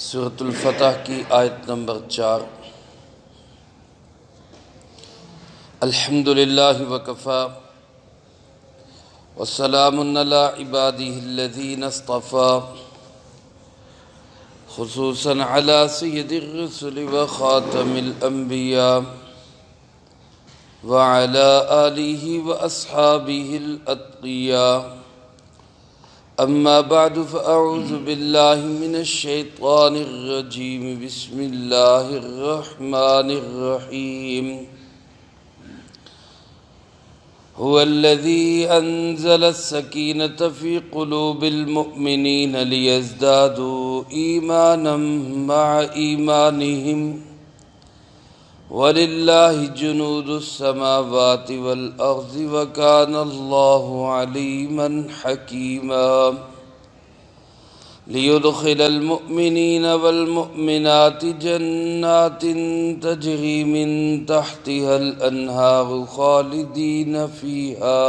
سورۃ الفتح کی آیت نمبر 4۔ الحمدللہ وکفیٰ وسلام علی عبادہ الذین اصطفیٰ، خصوصاً علی سید الرسل وخاتم الانبیاء وعلی آلہ واصحابہ الاتقیاء۔ اما بعد فاعوذ باللہ من الشیطان الرجیم، بسم اللہ الرحمن الرحیم۔ هو الذی انزل السکینة فی قلوب المؤمنین لیزدادوا ایمانا مع ایمانہم، وَلِلَّهِ جُنُودُ السَّمَاوَاتِ وَالْأَرْضِ وَكَانَ اللَّهُ عَلِيمًا حَكِيمًا۔ لِيُدْخِلَ الْمُؤْمِنِينَ وَالْمُؤْمِنَاتِ جَنَّاتٍ تَجْرِي مِن تَحْتِهَا الْأَنْهَارُ خَالِدِينَ فِيهَا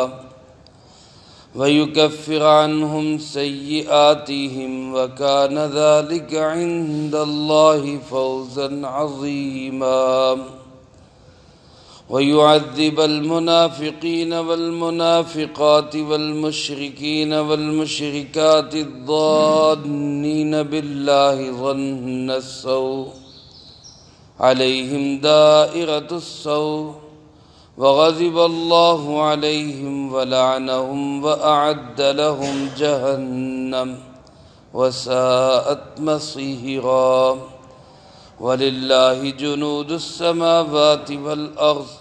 وَيُكَفِّرَ عَنْهُمْ سَيِّئَاتِهِمْ وَكَانَ ذَلِكَ عِندَ اللَّهِ فَوْزًا عَظِيمًا۔ وَيُعَذِّبَ الْمُنَافِقِينَ وَالْمُنَافِقَاتِ وَالْمُشْرِكِينَ وَالْمُشْرِكَاتِ الظَّانِّينَ بِاللَّهِ ظَنَّ السَّوْءِ عَلَيْهِمْ دَائِرَةُ السَّوْءِ، وغضب اللہ علیہم ولعنہم وأعد لهم جہنم وساءت مصیرا۔ وللہ جنود السماوات والأرض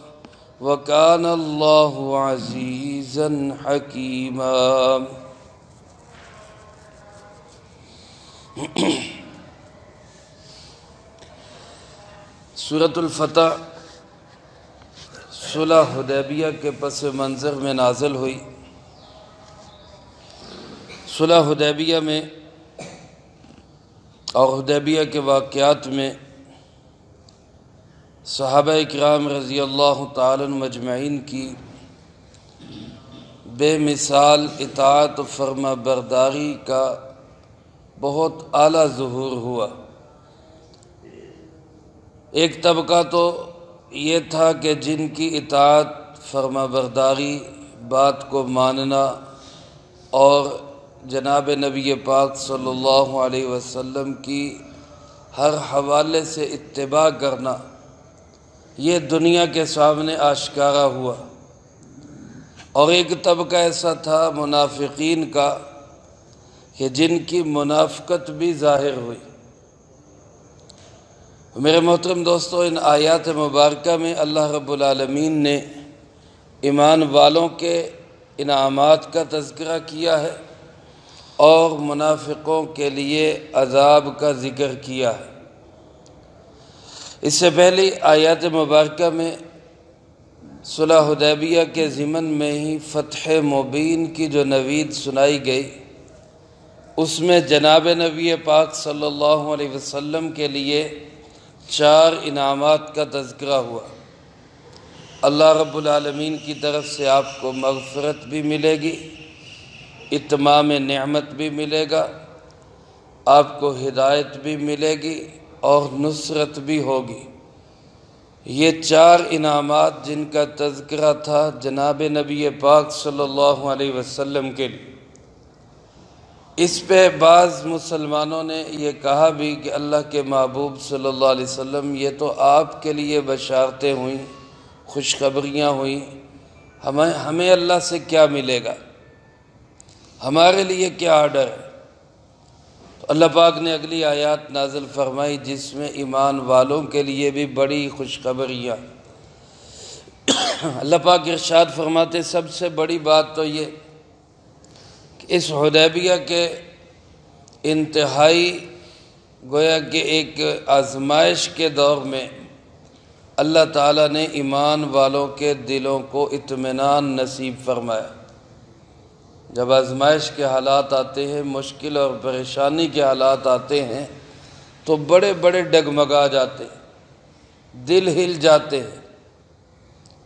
وکان اللہ عزیزا حکیما۔ سورۃ الفتح صلح حدیبیہ کے پس منظر میں نازل ہوئی۔ صلح حدیبیہ میں اور حدیبیہ کے واقعات میں صحابہ اکرام رضی اللہ تعالی عنہم مجمعین کی بے مثال اطاعت و فرما برداری کا بہت اعلیٰ ظہور ہوا۔ ایک طبقہ تو یہ تھا کہ جن کی اطاعت فرما برداری، بات کو ماننا اور جناب نبی پاک صلی اللہ علیہ وسلم کی ہر حوالے سے اتباع کرنا، یہ دنیا کے سامنے آشکارا ہوا۔ اور ایک طبقہ ایسا تھا منافقین کا کہ جن کی منافقت بھی ظاہر ہوئی۔ میرے محترم دوستو، ان آیات مبارکہ میں اللہ رب العالمین نے ایمان والوں کے انعامات کا تذکرہ کیا ہے اور منافقوں کے لیے عذاب کا ذکر کیا ہے۔ اس سے پہلی آیات مبارکہ میں صلح حدیبیہ کے ضمن میں ہی فتح مبین کی جو نوید سنائی گئی، اس میں جناب نبی پاک صلی اللہ علیہ وسلم کے لیے 4 انعامات کا تذکرہ ہوا۔ اللہ رب العالمین کی طرف سے آپ کو مغفرت بھی ملے گی، اتمام نعمت بھی ملے گا، آپ کو ہدایت بھی ملے گی اور نصرت بھی ہوگی۔ یہ 4 انعامات جن کا تذکرہ تھا جناب نبی پاک صلی اللہ علیہ وسلم کے لیے۔ اس پہ بعض مسلمانوں نے یہ کہا بھی کہ اللہ کے محبوب صلی اللہ علیہ وسلم، یہ تو آپ کے لیے بشارتیں ہوئیں، خوشخبریاں ہوئیں، ہمیں اللہ سے کیا ملے گا، ہمارے لیے کیا آرڈر ہے؟ تو اللہ پاک نے اگلی آیات نازل فرمائی جس میں ایمان والوں کے لیے بھی بڑی خوشخبریاں۔ اللہ پاک ارشاد فرماتے سب سے بڑی بات تو یہ کہ اس حدیبیہ کے انتہائی گویا کہ ایک آزمائش کے دور میں اللہ تعالیٰ نے ایمان والوں کے دلوں کو اطمینان نصیب فرمایا۔ جب آزمائش کے حالات آتے ہیں، مشکل اور پریشانی کے حالات آتے ہیں تو بڑے بڑے ڈگمگا جاتے ہیں، دل ہل جاتے ہیں،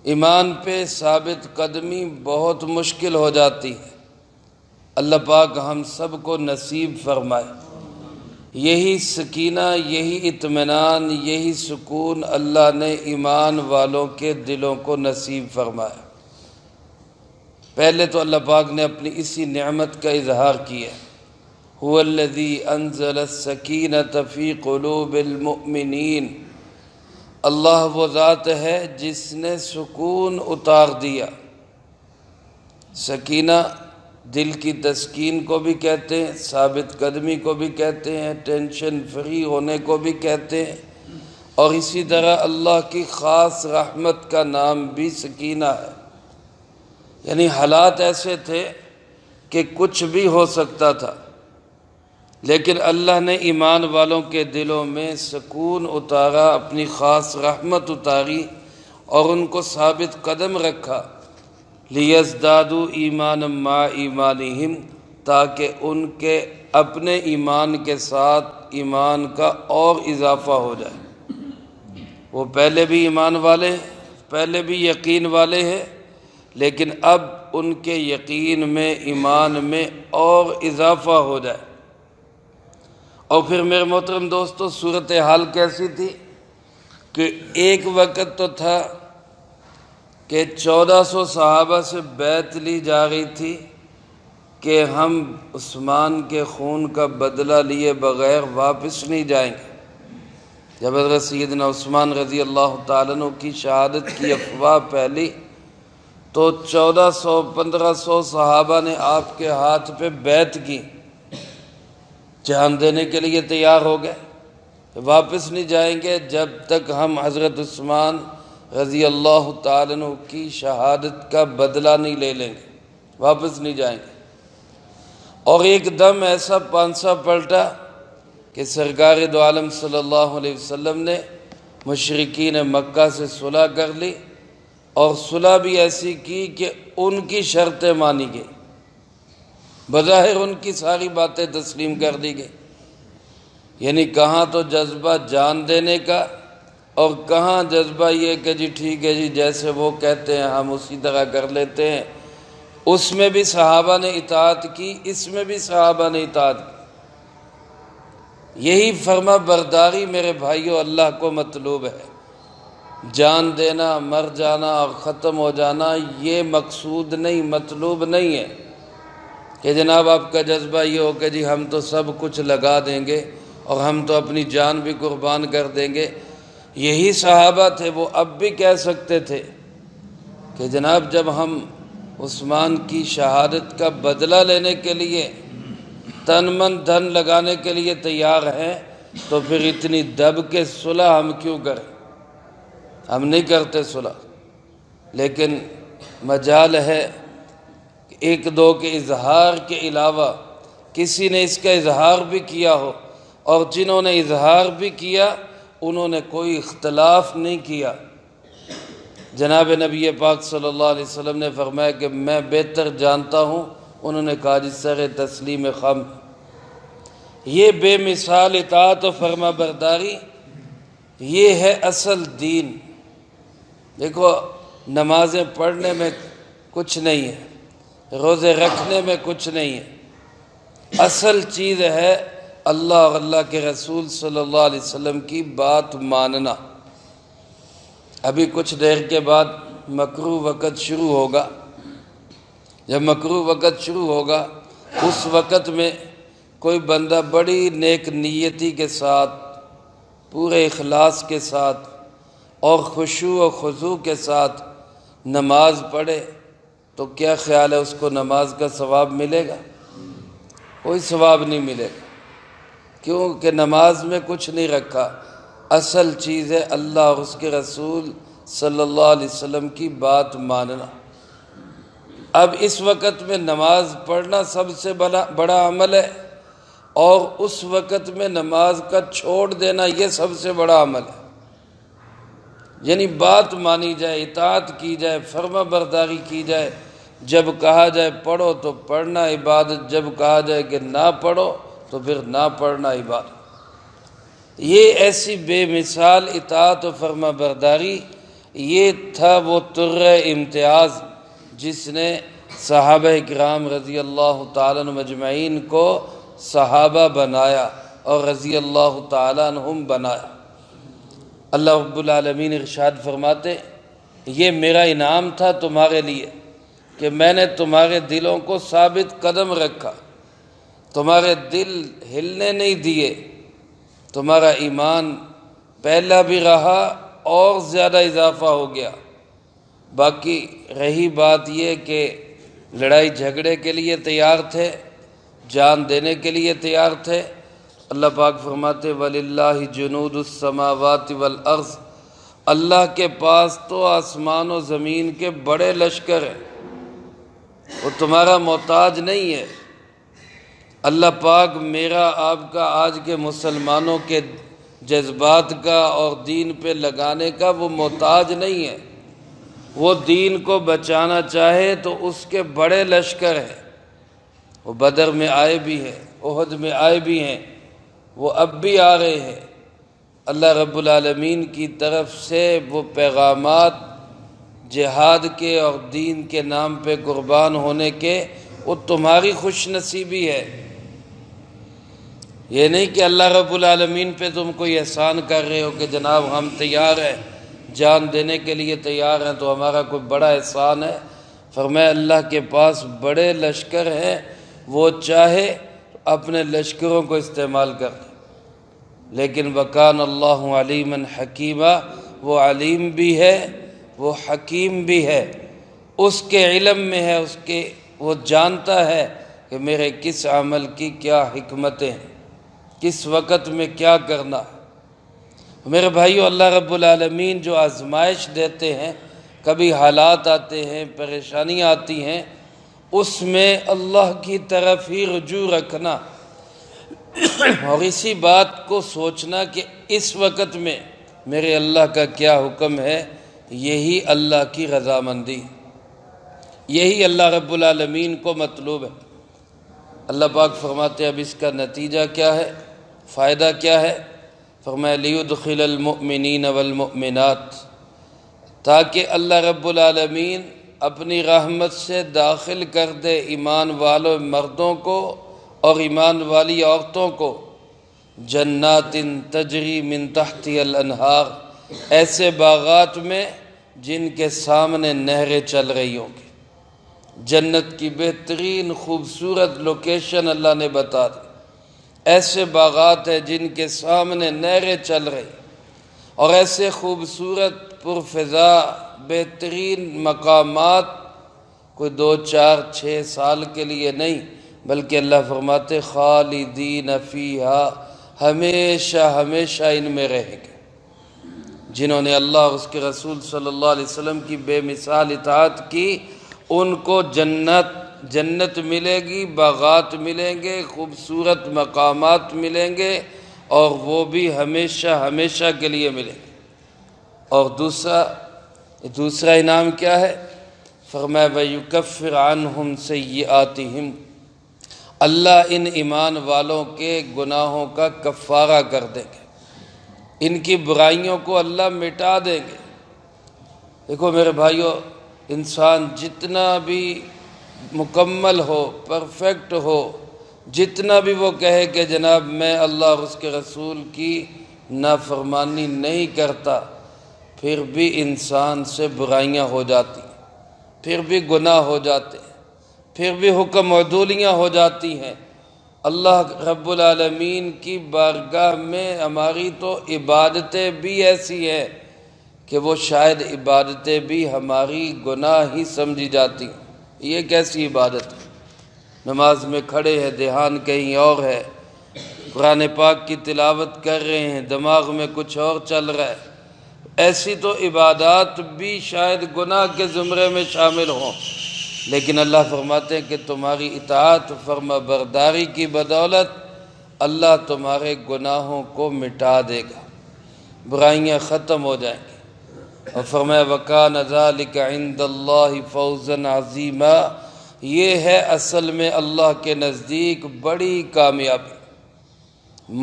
ایمان پہ ثابت قدمی بہت مشکل ہو جاتی ہے۔ اللہ پاک ہم سب کو نصیب فرمائے۔ یہی سکینہ، یہی اطمینان، یہی سکون اللہ نے ایمان والوں کے دلوں کو نصیب فرمایا۔ پہلے تو اللہ پاک نے اپنی اسی نعمت کا اظہار کیا، هو الذی انزل السکینۃ فی قلوب المؤمنین، اللہ وہ ذات ہے جس نے سکون اتار دیا۔ سکینہ دل کی تسکین کو بھی کہتے ہیں، ثابت قدمی کو بھی کہتے ہیں، ٹینشن فری ہونے کو بھی کہتے ہیں، اور اسی طرح اللہ کی خاص رحمت کا نام بھی سکینہ ہے۔ یعنی حالات ایسے تھے کہ کچھ بھی ہو سکتا تھا، لیکن اللہ نے ایمان والوں کے دلوں میں سکون اتارا، اپنی خاص رحمت اتاری اور ان کو ثابت قدم رکھا، لِيَزْدَادُوا ایمانا مع ایمانہم، تاکہ ان کے اپنے ایمان کے ساتھ ایمان کا اور اضافہ ہو جائے۔ وہ پہلے بھی ایمان والے ہیں، پہلے بھی یقین والے ہیں، لیکن اب ان کے یقین میں، ایمان میں اور اضافہ ہو جائے۔ اور پھر میرے محترم دوستو، صورتحال کیسی تھی کہ ایک وقت تو تھا کہ 1400 صحابہ سے بیعت لی جا رہی تھی کہ ہم عثمان کے خون کا بدلہ لیے بغیر واپس نہیں جائیں گے۔ جب حضرت سیدنا عثمان رضی اللہ تعالیٰ عنہ کی شہادت کی افواہ پھیلی تو 1400 1500 صحابہ نے آپ کے ہاتھ پہ بیعت کی، جان دینے کے لیے تیار ہو گئے، واپس نہیں جائیں گے جب تک ہم حضرت عثمان رضی اللہ تعالیٰ عنہ کی شہادت کا بدلہ نہیں لے لیں گے، واپس نہیں جائیں گے۔ اور ایک دم ایسا پانسا پلٹا کہ سرکار دو عالم صلی اللہ علیہ وسلم نے مشرکین مکہ سے صلح کر لی، اور صلح بھی ایسی کی کہ ان کی شرطیں مانی گئی، بظاہر ان کی ساری باتیں تسلیم کر دی گئی۔ یعنی کہاں تو جذبہ جان دینے کا، اور کہاں جذبہ یہ کہ جی ٹھیک ہے جی جیسے وہ کہتے ہیں ہم اسی طرح کر لیتے ہیں۔ اس میں بھی صحابہ نے اطاعت کی، اس میں بھی صحابہ نے اطاعت کی۔ یہی فرما برداری میرے بھائیو اللہ کو مطلوب ہے۔ جان دینا، مر جانا اور ختم ہو جانا یہ مقصود نہیں، مطلوب نہیں ہے کہ جناب آپ کا جذبہ یہ ہو کہ جی ہم تو سب کچھ لگا دیں گے اور ہم تو اپنی جان بھی قربان کر دیں گے۔ یہی صحابہ تھے، وہ اب بھی کہہ سکتے تھے کہ جناب جب ہم عثمان کی شہادت کا بدلہ لینے کے لیے تن من دھن لگانے کے لیے تیار ہیں تو پھر اتنی دب کے صلح ہم کیوں کریں؟ ہم نہیں کرتے صلح، لیکن مجال ہے کہ ایک دو کے اظہار کے علاوہ کسی نے اس کا اظہار بھی کیا ہو، اور جنہوں نے اظہار بھی کیا انہوں نے کوئی اختلاف نہیں کیا۔ جناب نبی پاک صلی اللہ علیہ وسلم نے فرمایا کہ میں بہتر جانتا ہوں، انہوں نے کہا جس سر تسلیم خم۔ یہ بے مثال اطاعت و فرما برداری، یہ ہے اصل دین۔ دیکھو نمازیں پڑھنے میں کچھ نہیں ہے، روزے رکھنے میں کچھ نہیں ہے، اصل چیز ہے اللہ اور اللہ کے رسول صلی اللہ علیہ وسلم کی بات ماننا۔ ابھی کچھ دیر کے بعد مکروہ وقت شروع ہوگا، جب مکروہ وقت شروع ہوگا اس وقت میں کوئی بندہ بڑی نیک نیتی کے ساتھ، پورے اخلاص کے ساتھ اور خشوع و خضوع کے ساتھ نماز پڑھے تو کیا خیال ہے اس کو نماز کا ثواب ملے گا؟ کوئی ثواب نہیں ملے گا، کیونکہ نماز میں کچھ نہیں رکھا۔ اصل چیز ہے اللہ اور اس کے رسول صلی اللہ علیہ وسلم کی بات ماننا۔ اب اس وقت میں نماز پڑھنا سب سے بڑا عمل ہے، اور اس وقت میں نماز کا چھوڑ دینا یہ سب سے بڑا عمل ہے۔ یعنی بات مانی جائے، اطاعت کی جائے، فرما برداری کی جائے، جب کہا جائے پڑھو تو پڑھنا عبادت، جب کہا جائے کہ نہ پڑھو تو پھر نہ پڑھنا عبادت۔ یہ ایسی بے مثال اطاعت و فرما برداری، یہ تھا وہ ترہ امتیاز جس نے صحابہ کرام رضی اللہ تعالیٰ عنہ مجمعین کو صحابہ بنایا، اور رضی اللہ تعالیٰ عنہم بنایا۔ اللہ رب العالمین ارشاد فرماتے یہ میرا انعام تھا تمہارے لیے کہ میں نے تمہارے دلوں کو ثابت قدم رکھا، تمہارے دل ہلنے نہیں دیے، تمہارا ایمان پہلا بھی رہا اور زیادہ اضافہ ہو گیا۔ باقی رہی بات یہ کہ لڑائی جھگڑے کے لیے تیار تھے، جان دینے کے لیے تیار تھے۔ اللہ پاک فرماتے وَلِلَّهِ جُنُودُ السَّمَاوَاتِ وَالْأَرْضِ، اللہ کے پاس تو آسمان و زمین کے بڑے لشکر ہیں، وہ تمہارا محتاج نہیں ہے۔ اللہ پاک میرا آپ کا آج کے مسلمانوں کے جذبات کا اور دین پہ لگانے کا وہ محتاج نہیں ہے۔ وہ دین کو بچانا چاہے تو اس کے بڑے لشکر ہیں، وہ بدر میں آئے بھی ہیں، احد میں آئے بھی ہیں، وہ اب بھی آ رہے ہیں۔ اللہ رب العالمین کی طرف سے وہ پیغامات جہاد کے اور دین کے نام پہ قربان ہونے کے، وہ تمہاری خوش نصیبی ہے۔ یہ نہیں کہ اللہ رب العالمین پہ تم کوئی احسان کر رہے ہو کہ جناب ہم تیار ہیں، جان دینے کے لیے تیار ہیں تو ہمارا کوئی بڑا احسان ہے۔ فرمایا اللہ کے پاس بڑے لشکر ہیں، وہ چاہے اپنے لشکروں کو استعمال کر لے، لیکن وَكَانَ اللَّهُ عَلِيمًا حَكِيمًا، وہ علیم بھی ہے، وہ حکیم بھی ہے، اس کے علم میں ہے، وہ جانتا ہے کہ میرے کس عمل کی کیا حکمتیں ہیں، کس وقت میں کیا کرنا۔ میرے بھائیو، اللہ رب العالمین جو آزمائش دیتے ہیں، کبھی حالات آتے ہیں، پریشانیاں آتی ہیں، اس میں اللہ کی طرف ہی رجوع رکھنا اور اسی بات کو سوچنا کہ اس وقت میں میرے اللہ کا کیا حکم ہے، یہی اللہ کی رضامندی، یہی اللہ رب العالمین کو مطلوب ہے۔ اللہ پاک فرماتے ہیں اب اس کا نتیجہ کیا ہے، فائدہ کیا ہے؟ فرمایا لِيُدْخِلَ الْمُؤْمِنِينَ وَالْمُؤْمِنَاتِ، تاکہ اللہ رب العالمین اپنی رحمت سے داخل کر دے ایمان والوں مردوں کو اور ایمان والی عورتوں کو، جنات تجری من تحتی الانہار، ایسے باغات میں جن کے سامنے نہریں چل رہی ہوں گی۔ جنت کی بہترین خوبصورت لوکیشن اللہ نے بتا دی، ایسے باغات ہیں جن کے سامنے نہریں چل رہی، اور ایسے خوبصورت پرفضا بہترین مقامات، کوئی 2 4 6 سال کے لیے نہیں، بلکہ اللہ فرماتے خالدین فیہا، ہمیشہ ہمیشہ ان میں رہیں گے۔ جنہوں نے اللہ اور اس کے رسول صلی اللہ علیہ وسلم کی بے مثال اطاعت کی، ان کو جنت ملے گی، باغات ملیں گے، خوبصورت مقامات ملیں گے، اور وہ بھی ہمیشہ ہمیشہ کے لیے ملیں گے۔ اور دوسرا انعام کیا ہے؟ فرمایا وَيُكَفِّرْ عَنْهُمْ سَيِّئَاتِهِمْ، اللہ ان ایمان والوں کے گناہوں کا کفارہ کر دیں گے، ان کی برائیوں کو اللہ مٹا دیں گے۔ دیکھو میرے بھائیو، انسان جتنا بھی مکمل ہو، پرفیکٹ ہو، جتنا بھی وہ کہے کہ جناب میں اللہ اور اس کے رسول کی نافرمانی نہیں کرتا، پھر بھی انسان سے برائیاں ہو جاتی، پھر بھی گناہ ہو جاتے، پھر بھی حکم عدولیاں ہو جاتی ہیں۔ اللہ رب العالمین کی بارگاہ میں ہماری تو عبادتیں بھی ایسی ہیں کہ وہ شاید عبادتیں بھی ہماری گناہ ہی سمجھی جاتی ہیں۔ یہ کیسی عبادت ہے؟ نماز میں کھڑے ہیں، دھیان کہیں اور ہے، قرآن پاک کی تلاوت کر رہے ہیں، دماغ میں کچھ اور چل رہا ہے۔ ایسی تو عبادات بھی شاید گناہ کے زمرے میں شامل ہوں، لیکن اللہ فرماتے ہیں کہ تمہاری اطاعت فرما برداری کی بدولت اللہ تمہارے گناہوں کو مٹا دے گا، برائیاں ختم ہو جائیں گی۔ اور فرمایا وَكَانَ ذَلِكَ عِنْدَ اللَّهِ فَوْزًا عَظِيمًا، یہ ہے اصل میں اللہ کے نزدیک بڑی کامیابی۔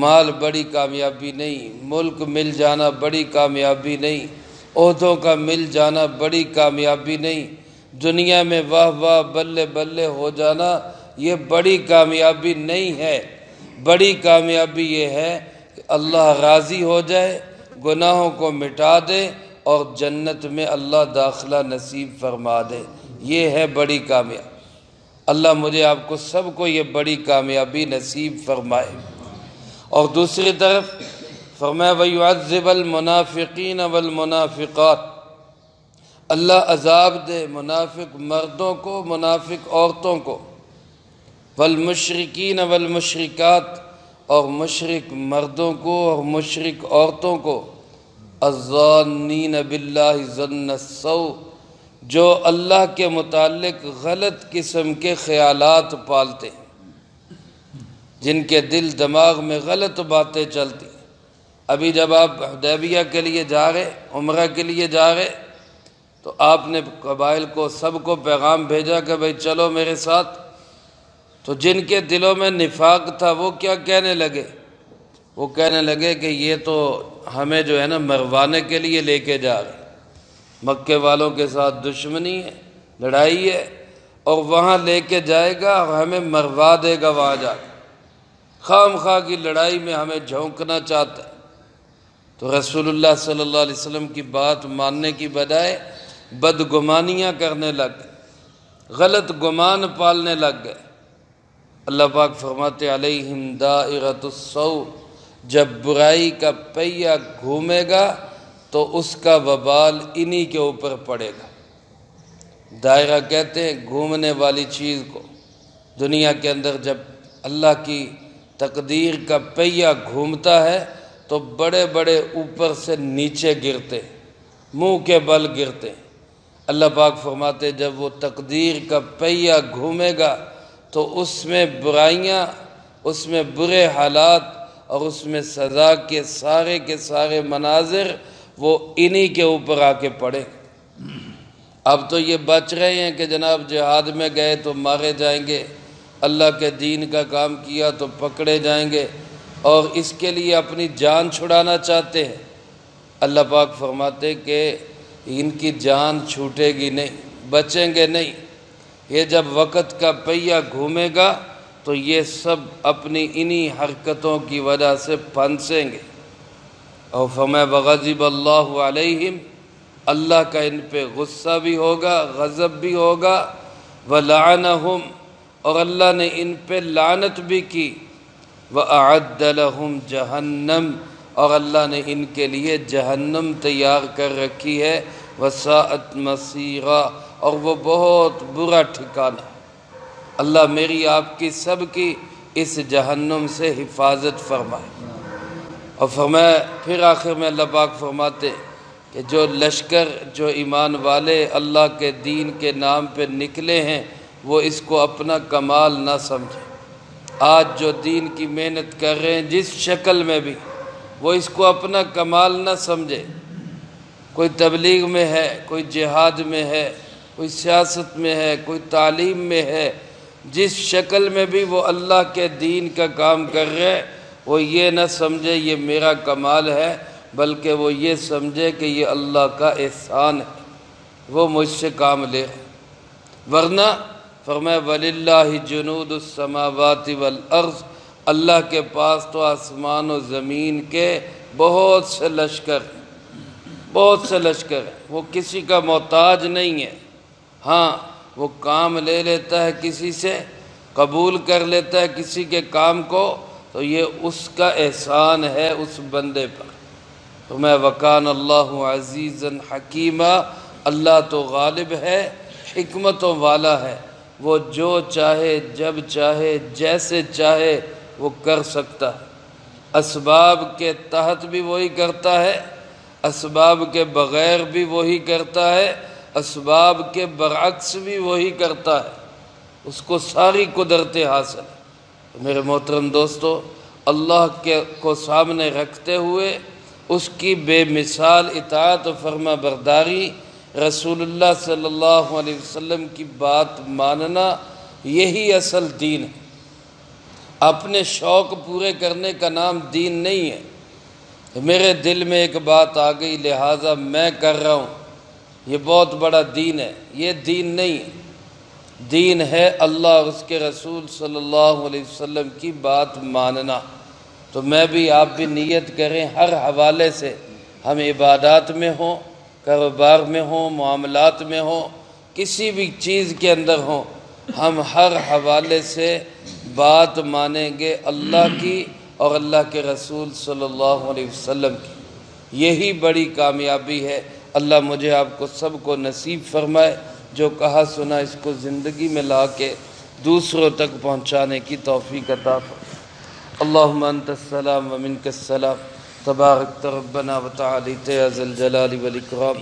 مال بڑی کامیابی نہیں، ملک مل جانا بڑی کامیابی نہیں، عہدوں کا مل جانا بڑی کامیابی نہیں، دنیا میں واہ واہ بلے بلے ہو جانا یہ بڑی کامیابی نہیں ہے۔ بڑی کامیابی یہ ہے کہ اللہ راضی ہو جائے، گناہوں کو مٹا دے اور جنت میں اللہ داخلہ نصیب فرما دے، یہ ہے بڑی کامیابی۔ اللہ مجھے آپ کو سب کو یہ بڑی کامیابی نصیب فرمائے۔ اور دوسری طرف فرمایا وَيُعَذِّبَ الْمُنَافِقِينَ وَالْمُنَافِقَاتِ، اللہ عذاب دے منافق مردوں کو، منافق عورتوں کو، وَالْمُشْرِكِينَ وَالْمُشْرِكَاتِ، اور مشرک مردوں کو اور مشرک عورتوں کو، الظَّانِّينَ بِاللَّهِ ظَنَّ السَّوْءِ، جو اللہ کے متعلق غلط قسم کے خیالات پالتے ہیں، جن کے دل دماغ میں غلط باتیں چلتی۔ ابھی جب آپ حدیبیہ کے لیے جا رہے، عمرہ کے لیے جا رہے، تو آپ نے قبائل کو سب کو پیغام بھیجا کہ بھئی چلو میرے ساتھ۔ تو جن کے دلوں میں نفاق تھا وہ کیا کہنے لگے؟ وہ کہنے لگے کہ یہ تو ہمیں جو ہے نا مروانے کے لیے لے کے جا رہے، مکے والوں کے ساتھ دشمنی ہے، لڑائی ہے، اور وہاں لے کے جائے گا اور ہمیں مروا دے گا وہاں جا کے، خام خواہ کی لڑائی میں ہمیں جھونکنا چاہتا ہے۔ تو رسول اللہ صلی اللہ علیہ وسلم کی بات ماننے کی بجائے بدگمانیاں کرنے لگ گئے، غلط گمان پالنے لگ گئے۔ اللہ پاک فرماتے علیہم دائرۃ السوء، جب برائی کا پہیہ گھومے گا تو اس کا وبال انہی کے اوپر پڑے گا۔ دائرہ کہتے ہیں گھومنے والی چیز کو۔ دنیا کے اندر جب اللہ کی تقدیر کا پہیہ گھومتا ہے تو بڑے بڑے اوپر سے نیچے گرتے، منہ کے بل گرتے۔ اللہ پاک فرماتے جب وہ تقدیر کا پہیہ گھومے گا تو اس میں برائیاں، اس میں برے حالات اور اس میں سزا کے سارے مناظر وہ انہی کے اوپر آ کے پڑے۔ اب تو یہ بچ رہے ہیں کہ جناب جہاد میں گئے تو مارے جائیں گے، اللہ کے دین کا کام کیا تو پکڑے جائیں گے، اور اس کے لیے اپنی جان چھڑانا چاہتے ہیں۔ اللہ پاک فرماتے کہ ان کی جان چھوٹے گی نہیں، بچیں گے نہیں۔ یہ جب وقت کا پہیہ گھومے گا تو یہ سب اپنی انہی حرکتوں کی وجہ سے پھنسیں گے۔ اور فرمایا وغضب اللہ علیہم، اللہ کا ان پہ غصہ بھی ہوگا، غضب بھی ہوگا، ولعنہم، اور اللہ نے ان پہ لعنت بھی کی، وأعد لہم جہنم، اور اللہ نے ان کے لیے جہنم تیار کر رکھی ہے، وساءت مصیرا، اور وہ بہت برا ٹھکانہ۔ اللہ میری آپ کی سب کی اس جہنم سے حفاظت فرمائے۔ اور فرمایا پھر آخر میں اللہ پاک فرماتے کہ جو لشکر، جو ایمان والے اللہ کے دین کے نام پہ نکلے ہیں وہ اس کو اپنا کمال نہ سمجھیں۔ آج جو دین کی محنت کر رہے ہیں جس شکل میں بھی، وہ اس کو اپنا کمال نہ سمجھے۔ کوئی تبلیغ میں ہے، کوئی جہاد میں ہے، کوئی سیاست میں ہے، کوئی تعلیم میں ہے، جس شکل میں بھی وہ اللہ کے دین کا کام کر رہے، وہ یہ نہ سمجھے یہ میرا کمال ہے، بلکہ وہ یہ سمجھے کہ یہ اللہ کا احسان ہے، وہ مجھ سے کام لے۔ ورنہ فرمایا وَلِلَّهِ جُنُودُ السَّمَاوَاتِ وَالْأَرْضِ، اللہ کے پاس تو آسمان و زمین کے بہت سے لشکر ہیں، بہت سے لشکر ہیں، وہ کسی کا محتاج نہیں ہے۔ ہاں وہ کام لے لیتا ہے کسی سے، قبول کر لیتا ہے کسی کے کام کو، تو یہ اس کا احسان ہے اس بندے پر۔ تو میں وَكَانَ اللَّهُ عَزِيزًا حَكِيمًا، اللہ تو غالب ہے، حکمتوں والا ہے، وہ جو چاہے جب چاہے جیسے چاہے وہ کر سکتا ہے۔ اسباب کے تحت بھی وہی کرتا ہے، اسباب کے بغیر بھی وہی کرتا ہے، اسباب کے برعکس بھی وہی کرتا ہے، اس کو ساری قدرتیں حاصل ہیں۔ میرے محترم دوستو، اللہ کو سامنے رکھتے ہوئے اس کی بے مثال اطاعت و فرما برداری، رسول اللہ صلی اللہ علیہ وسلم کی بات ماننا، یہی اصل دین ہے۔ اپنے شوق پورے کرنے کا نام دین نہیں ہے۔ میرے دل میں ایک بات آ گئی لہٰذا میں کر رہا ہوں، یہ بہت بڑا دین ہے، یہ دین نہیں ہے۔ دین ہے اللہ اور اس کے رسول صلی اللہ علیہ وسلم کی بات ماننا۔ تو میں بھی آپ بھی نیت کریں، ہر حوالے سے ہم عبادات میں ہوں، کاروبار میں ہوں، معاملات میں ہوں، کسی بھی چیز کے اندر ہوں، ہم ہر حوالے سے بات مانیں گے اللہ کی اور اللہ کے رسول صلی اللہ علیہ وسلم کی۔ یہی بڑی کامیابی ہے۔ اللہ مجھے آپ کو سب کو نصیب فرمائے، جو کہا سنا اس کو زندگی میں لا کے دوسروں تک پہنچانے کی توفیق عطا فرمائے۔ اللہم انت السلام ومنک السلام، تبارکت ربنا وتعالیت یا ذا الجلال والاکرام۔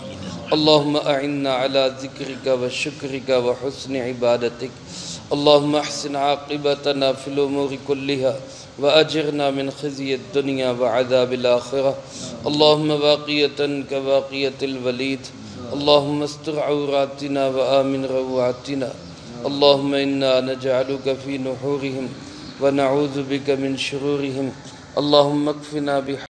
اللہم اعنا علی ذکرک وشکرک وحسن عبادتک۔ اللہم احسن عاقبتنا فی الامور کلہا وأجرنا من خزي الدنيا وعذاب الآخرة۔ اللهم باقية كباقية الوليد، اللهم استر عوراتنا وآمن روعاتنا، اللهم إنا نجعلك في نحورهم ونعوذ بك من شرورهم، اللهم اكفنا